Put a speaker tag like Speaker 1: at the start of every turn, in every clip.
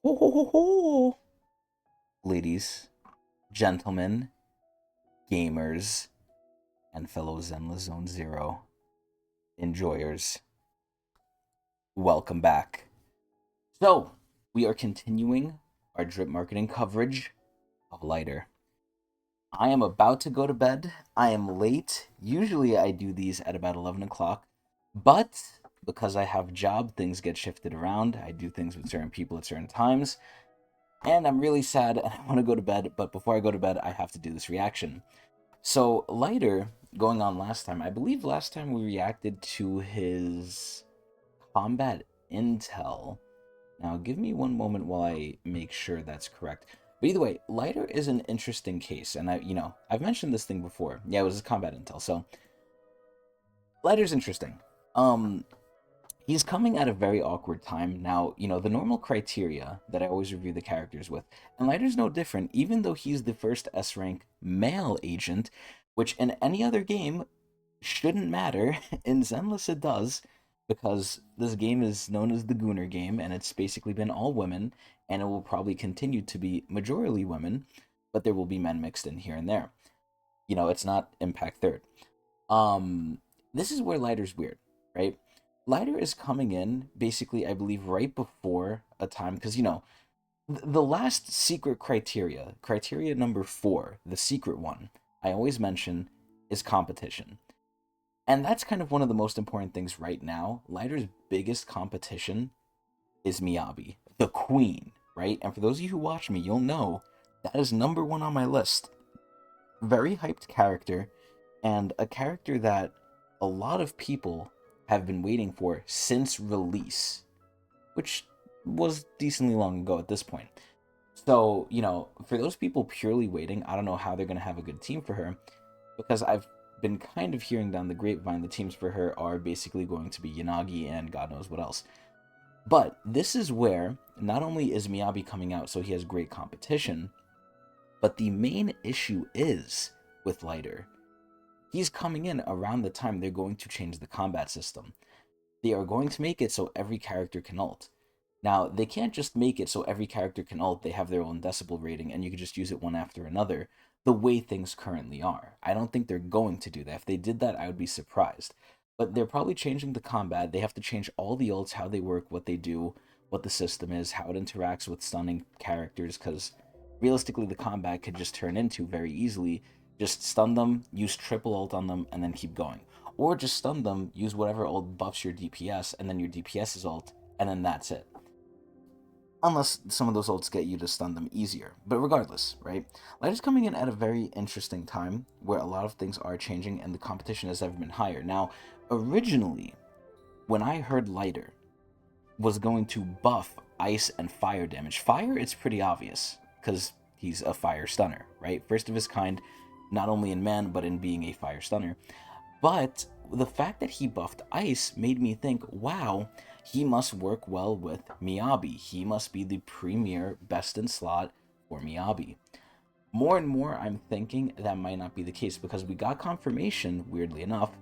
Speaker 1: Ho, ho, ho, ho. Ladies, gentlemen, gamers, and fellow Zenless Zone Zero enjoyers, welcome back. So, we are continuing our drip marketing coverage of Lighther. I am about to go to bed. I am late. Usually I do these at about 11 o'clock, but because I have job, things get shifted around. I do things with certain people at certain times, and I'm really sad and I want to go to bed, but before I go to bed, I have to do this reaction. So, Lighther, going on last time, I believe last time we reacted to his combat intel. Now, give me one moment while I make sure that's correct. But either way, Lighther is an interesting case, and I've mentioned this thing before. Yeah, it was his combat intel. So, Lighther's interesting. Um, he's coming at a very awkward time. Now, the normal criteria that I always review the characters with, and Lighther's no different, even though he's the first S rank male agent, which in any other game shouldn't matter. In Zenless it does, because this game is known as the Gooner game, and it's basically been all women, and it will probably continue to be majority women, but there will be men mixed in here and there. It's not Impact Third. Um, this is where Lighther's weird, right? Lighther is coming in basically, I believe, right before a time, because the last secret criteria number 4, the secret one, I always mention is competition. And that's kind of one of the most important things right now. Lighther's biggest competition is Miyabi, the queen, right? And for those of you who watch me, you'll know that is number 1 on my list. Very hyped character, and a character that a lot of people have been waiting for since release, which was decently long ago at this point. So, for those people purely waiting, I don't know how they're going to have a good team for her, because I've been kind of hearing down the grapevine the teams for her are basically going to be Yanagi and God knows what else. But this is where not only is Miyabi coming out, so he has great competition, but the main issue is with Lighther. He's coming in around the time they're going to change the combat system. They are going to make it so every character can ult. Now, they can't just make it so every character can ult, they have their own decibel rating, and you can just use it one after another, the way things currently are. I don't think they're going to do that. If they did that, I would be surprised. But they're probably changing the combat. They have to change all the ults, how they work, what they do, what the system is, how it interacts with stunning characters, because realistically, the combat could just turn into very easily just stun them, use triple ult on them, and then keep going. Or just stun them, use whatever ult buffs your DPS, and then your DPS is ult, and then that's it. Unless some of those ults get you to stun them easier. But regardless, right? Light is coming in at a very interesting time where a lot of things are changing and the competition has never been higher. Now, originally, when I heard Lighther was going to buff ice and fire damage, fire, it's pretty obvious because he's a fire stunner, right? First of his kind, not only in man, but in being a fire stunner. But the fact that he buffed ice made me think, wow, he must work well with Miyabi. He must be the premier best in slot for Miyabi. More and more, I'm thinking that might not be the case because we got confirmation, weirdly enough,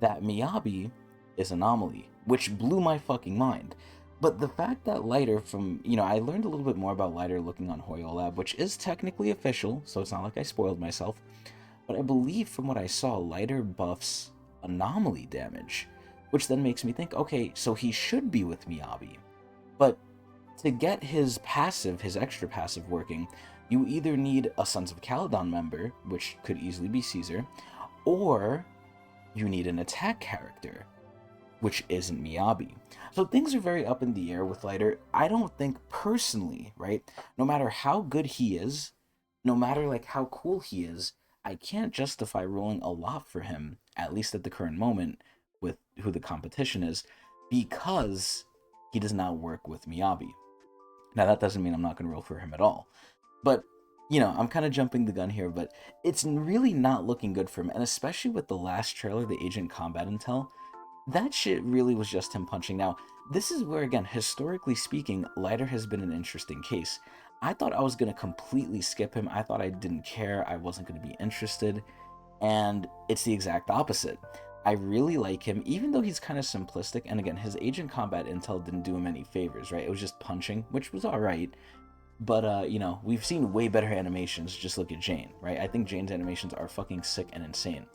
Speaker 1: that Miyabi is Anomaly, which blew my fucking mind. But the fact that Lighther I learned a little bit more about Lighther looking on HoYoLab, which is technically official, so it's not like I spoiled myself. But I believe from what I saw, Lighther buffs Anomaly damage, which then makes me think, okay, so he should be with Miyabi. But to get his passive, his extra passive working, you either need a Sons of Caledon member, which could easily be Caesar, or you need an attack character, which isn't Miyabi. So things are very up in the air with Lighther. I don't think personally, right, no matter how good he is, no matter like how cool he is, I can't justify rolling a lot for him, at least at the current moment, with who the competition is, because he does not work with Miyabi. Now that doesn't mean I'm not going to roll for him at all. But, I'm kind of jumping the gun here, but it's really not looking good for him, and especially with the last trailer, the Agent Combat Intel, that shit really was just him punching. Now, this is where, again, historically speaking, Lighther has been an interesting case. I thought I was going to completely skip him. I thought I didn't care. I wasn't going to be interested. And it's the exact opposite. I really like him, even though he's kind of simplistic. And again, his agent combat intel didn't do him any favors, right? It was just punching, which was all right. But you know, we've seen way better animations. Just look at Jane, right? I think Jane's animations are fucking sick and insane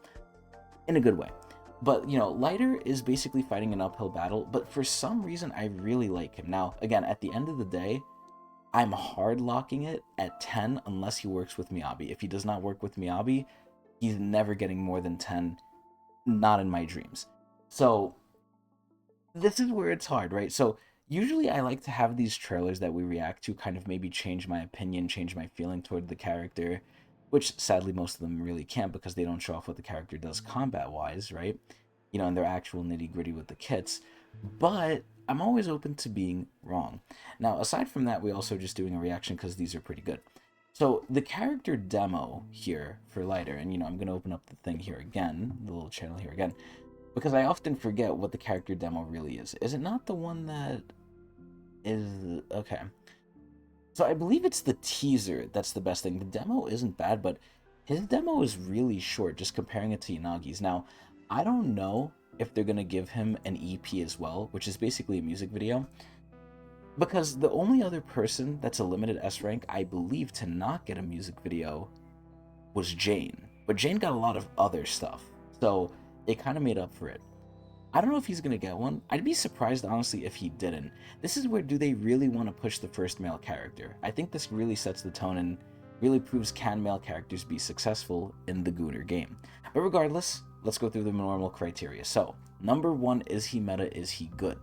Speaker 1: in a good way. But you know, Lighther is basically fighting an uphill battle. But for some reason, I really like him. Now, again, at the end of the day, I'm hard locking it at 10 unless he works with Miyabi. If he does not work with Miyabi, he's never getting more than 10, not in my dreams. So this is where it's hard, right? So usually I like to have these trailers that we react to kind of maybe change my opinion, change my feeling toward the character, which sadly most of them really can't because they don't show off what the character does combat wise, right? You know, and their actual nitty gritty with the kits. But I'm always open to being wrong. Now, aside from that, we also just doing a reaction because these are pretty good. So the character demo here for Lighther, and you know, I'm gonna open up the thing here again, the little channel here again, because I often forget what the character demo really is. Is it not the one that is okay? So I believe it's the teaser that's the best thing. The demo isn't bad, but his demo is really short, just comparing it to Yanagi's. Now, I don't know if they're gonna give him an EP as well, which is basically a music video, because the only other person that's a limited S rank, I believe, to not get a music video was Jane. But Jane got a lot of other stuff, so it kind of made up for it. I don't know if he's gonna get one. I'd be surprised, honestly, if he didn't. This is where do they really want to push the first male character? I think this really sets the tone and really proves can male characters be successful in the Gunnar game. But regardless, let's go through the normal criteria. So, number one, is he meta? Is he good?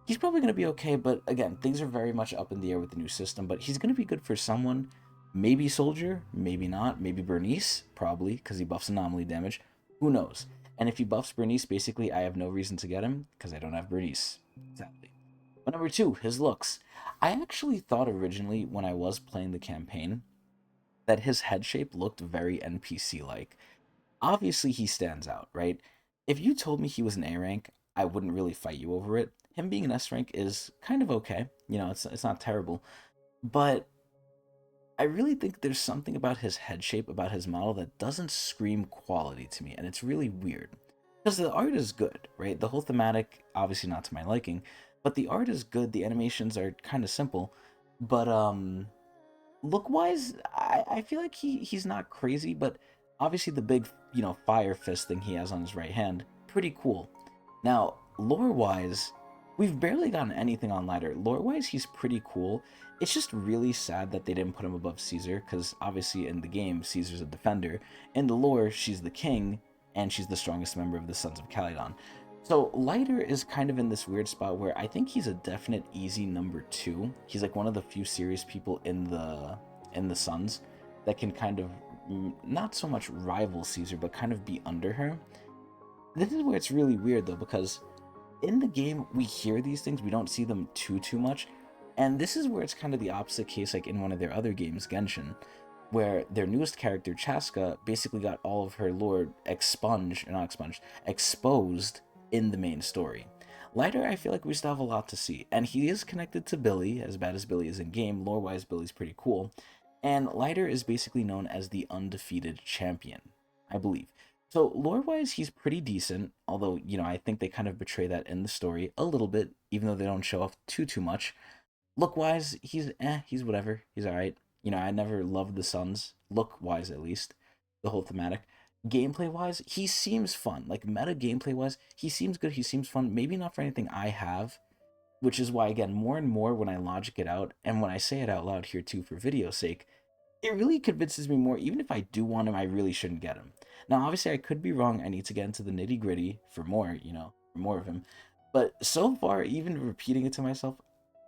Speaker 1: He's probably going to be okay, but again, things are very much up in the air with the new system, but he's going to be good for someone. Maybe Soldier, maybe not. Maybe Bernice, probably, because he buffs anomaly damage. Who knows? And if he buffs Bernice, basically, I have no reason to get him, because I don't have Bernice. Exactly. But number two, his looks. I actually thought originally, when I was playing the campaign, that his head shape looked very NPC-like. Obviously, he stands out, right? If you told me he was an A rank, I wouldn't really fight you over it. Him being an S rank is kind of okay. You know, it's not terrible. But I really think there's something about his head shape, about his model, that doesn't scream quality to me, and it's really weird. Because the art is good, right? The whole thematic, obviously not to my liking, but the art is good, the animations are kind of simple, but look-wise, I feel like he's not crazy, but obviously the big, you know, fire fist thing he has on his right hand, pretty cool. Now, lore-wise, we've barely gotten anything on Lighther. Lore-wise, he's pretty cool. It's just really sad that they didn't put him above Caesar, because obviously in the game, Caesar's a defender. In the lore, she's the king, and she's the strongest member of the Sons of Calydon. So Lighther is kind of in this weird spot where I think he's a definite easy number two. He's like one of the few serious people in the Sons that can kind of not so much rival Caesar, but kind of be under her. This is where it's really weird though, because in the game we hear these things, we don't see them too much, and this is where it's kind of the opposite case, like in one of their other games, Genshin, where their newest character, Chaska, basically got all of her lore exposed in the main story. Lighther, I feel like we still have a lot to see, and he is connected to Billy, as bad as Billy is in game. Lore-wise, Billy's pretty cool, and Lighther is basically known as the undefeated champion, I believe. So lore-wise, he's pretty decent, although, you know, I think they kind of betray that in the story a little bit, even though they don't show off too much. Look-wise, he's whatever. He's alright. You know, I never loved the Suns, look-wise at least, the whole thematic. Gameplay-wise, he seems fun. Like, meta gameplay-wise, he seems good, he seems fun. Maybe not for anything I have, which is why, again, more and more when I logic it out, and when I say it out loud here too for video's sake, it really convinces me more. Even if I do want him, I really shouldn't get him. Now, obviously, I could be wrong. I need to get into the nitty gritty for more, you know, for more of him. But so far, even repeating it to myself,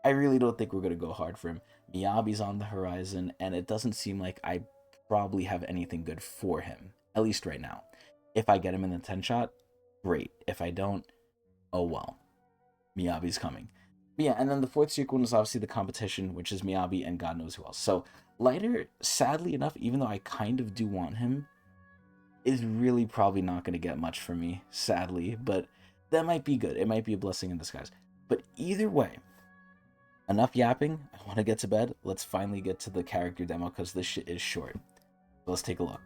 Speaker 1: I really don't think we're going to go hard for him. Miyabi's on the horizon, and it doesn't seem like I probably have anything good for him, at least right now. If I get him in the 10 shot, great. If I don't, oh well. Miyabi's coming. But yeah, and then the fourth secret one is obviously the competition, which is Miyabi and God knows who else. So Lighther, sadly enough, even though I kind of do want him, is really probably not going to get much from me, sadly. But that might be good. It might be a blessing in disguise. But either way, enough yapping. I want to get to bed. Let's finally get to the character demo because this shit is short. So let's take a look.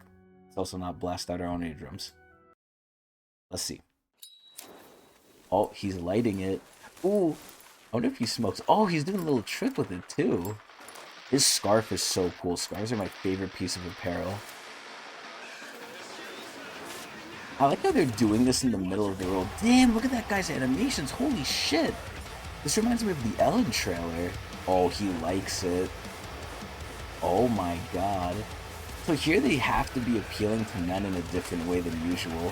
Speaker 1: Let's also not blast out our own eardrums. Let's see. Oh, he's lighting it. Ooh, I wonder if he smokes. Oh, he's doing a little trick with it too. His scarf is so cool. Scarves are my favorite piece of apparel. I like how they're doing this in the middle of the world. Damn, look at that guy's animations. Holy shit. This reminds me of the Ellen trailer. Oh, he likes it. Oh my god. So here they have to be appealing to men in a different way than usual.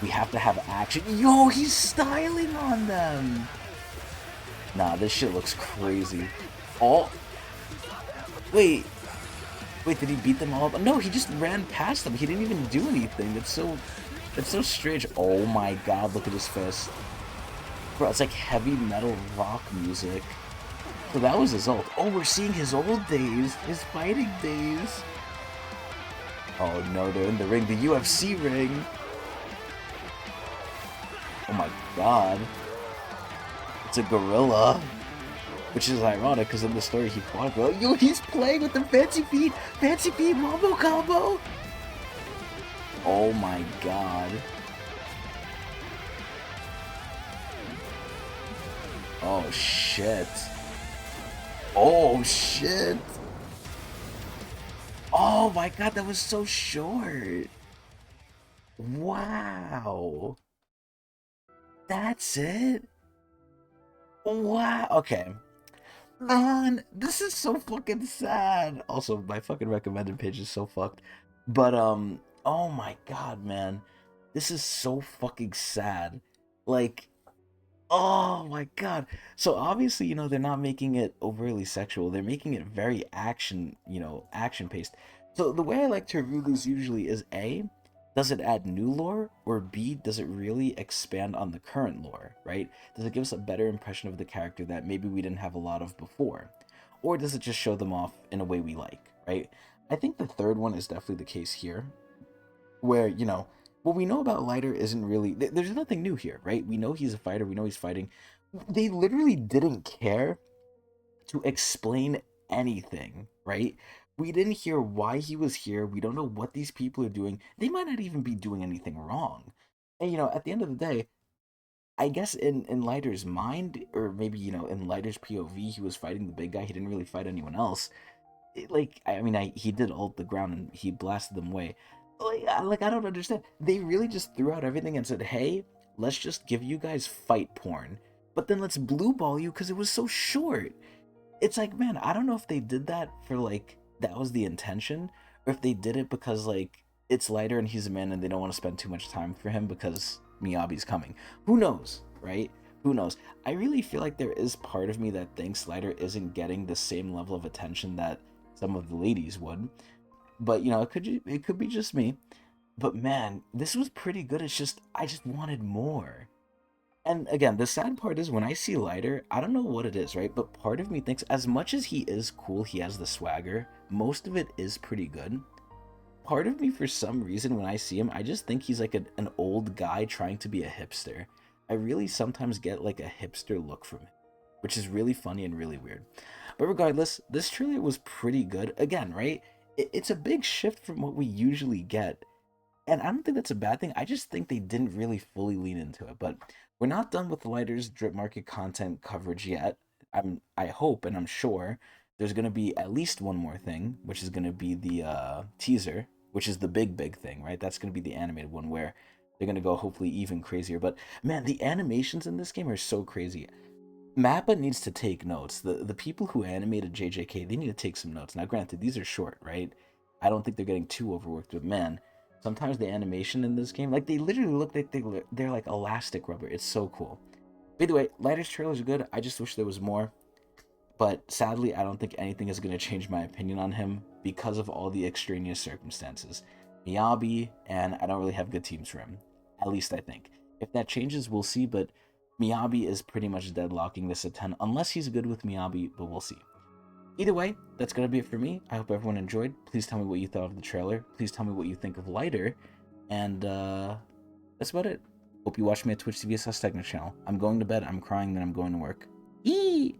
Speaker 1: We have to have action. Yo, he's styling on them. Nah, this shit looks crazy. Oh. Wait. Wait, did he beat them all up? No, he just ran past them. He didn't even do anything. That's so strange. Oh my god, look at his fist. Bro, it's like heavy metal rock music. So that was his ult. Oh, we're seeing his old days. His fighting days. Oh no, they're in the ring. The UFC ring. Oh my god. It's a gorilla. Which is ironic, because in the story he fought a gorilla. Yo, he's playing with the fancy feet! Fancy feet mambo combo! Oh my god. Oh shit. Oh shit. Oh my god, that was so short. Wow. That's it? Wow. Okay. Man, this is so fucking sad. Also, my fucking recommended page is so fucked. But, oh my god, man. This is so fucking sad. Like, oh my god. So obviously, they're not making it overtly sexual. They're making it very action-paced. So the way I like to review these usually is A, does it add new lore? Or B, does it really expand on the current lore, right? Does it give us a better impression of the character that maybe we didn't have a lot of before? Or does it just show them off in a way we like, right? I think the third one is definitely the case here, where, what we know about Lighther isn't really, there's nothing new here, right? We know he's a fighter, we know he's fighting. They literally didn't care to explain anything, right? We didn't hear why he was here. We don't know what these people are doing. They might not even be doing anything wrong. And at the end of the day, I guess in Lighter's mind, or maybe, in Lighter's POV, he was fighting the big guy. He didn't really fight anyone else. He did ult the ground and he blasted them away. I don't understand. They really just threw out everything and said, hey, let's just give you guys fight porn. But then let's blue ball you because it was so short. It's like, man, I don't know if they did that for, that was the intention, or if they did it because, it's Lighter and he's a man and they don't want to spend too much time for him because Miyabi's coming. Who knows, right? Who knows? I really feel like there is part of me that thinks Lighter isn't getting the same level of attention that some of the ladies would. But, it could be just me. But, man, this was pretty good. I just wanted more. And again, the sad part is when I see Lighter, I don't know what it is, right? But part of me thinks as much as he is cool, he has the swagger, most of it is pretty good. Part of me, for some reason, when I see him, I just think he's like an old guy trying to be a hipster. I really sometimes get like a hipster look from him, which is really funny and really weird. But regardless, this trailer was pretty good. Again, right? It's a big shift from what we usually get. And I don't think that's a bad thing. I just think they didn't really fully lean into it. But we're not done with Lighter's drip market content coverage yet. I hope and I'm sure there's gonna be at least one more thing, which is gonna be the teaser, which is the big thing, right? That's gonna be the animated one where they're gonna go hopefully even crazier. But man, the animations in this game are so crazy. Mappa needs to take notes. The people who animated JJK, they need to take some notes. Now, granted, these are short, right? I don't think they're getting too overworked, but man, sometimes the animation in this game, they literally look like they're like elastic rubber. It's so cool. By the way, Lighter's trailers are good. I just wish there was more. But sadly, I don't think anything is going to change my opinion on him because of all the extraneous circumstances. Miyabi, and I don't really have good teams for him. At least I think. If that changes, we'll see, but Miyabi is pretty much deadlocking this at 10, unless he's good with Miyabi, but we'll see. Either way, that's going to be it for me. I hope everyone enjoyed. Please tell me what you thought of the trailer. Please tell me what you think of Lighther. And that's about it. Hope you watch me at Twitch TV/Tecnics channel. I'm going to bed, I'm crying, then I'm going to work. Eee!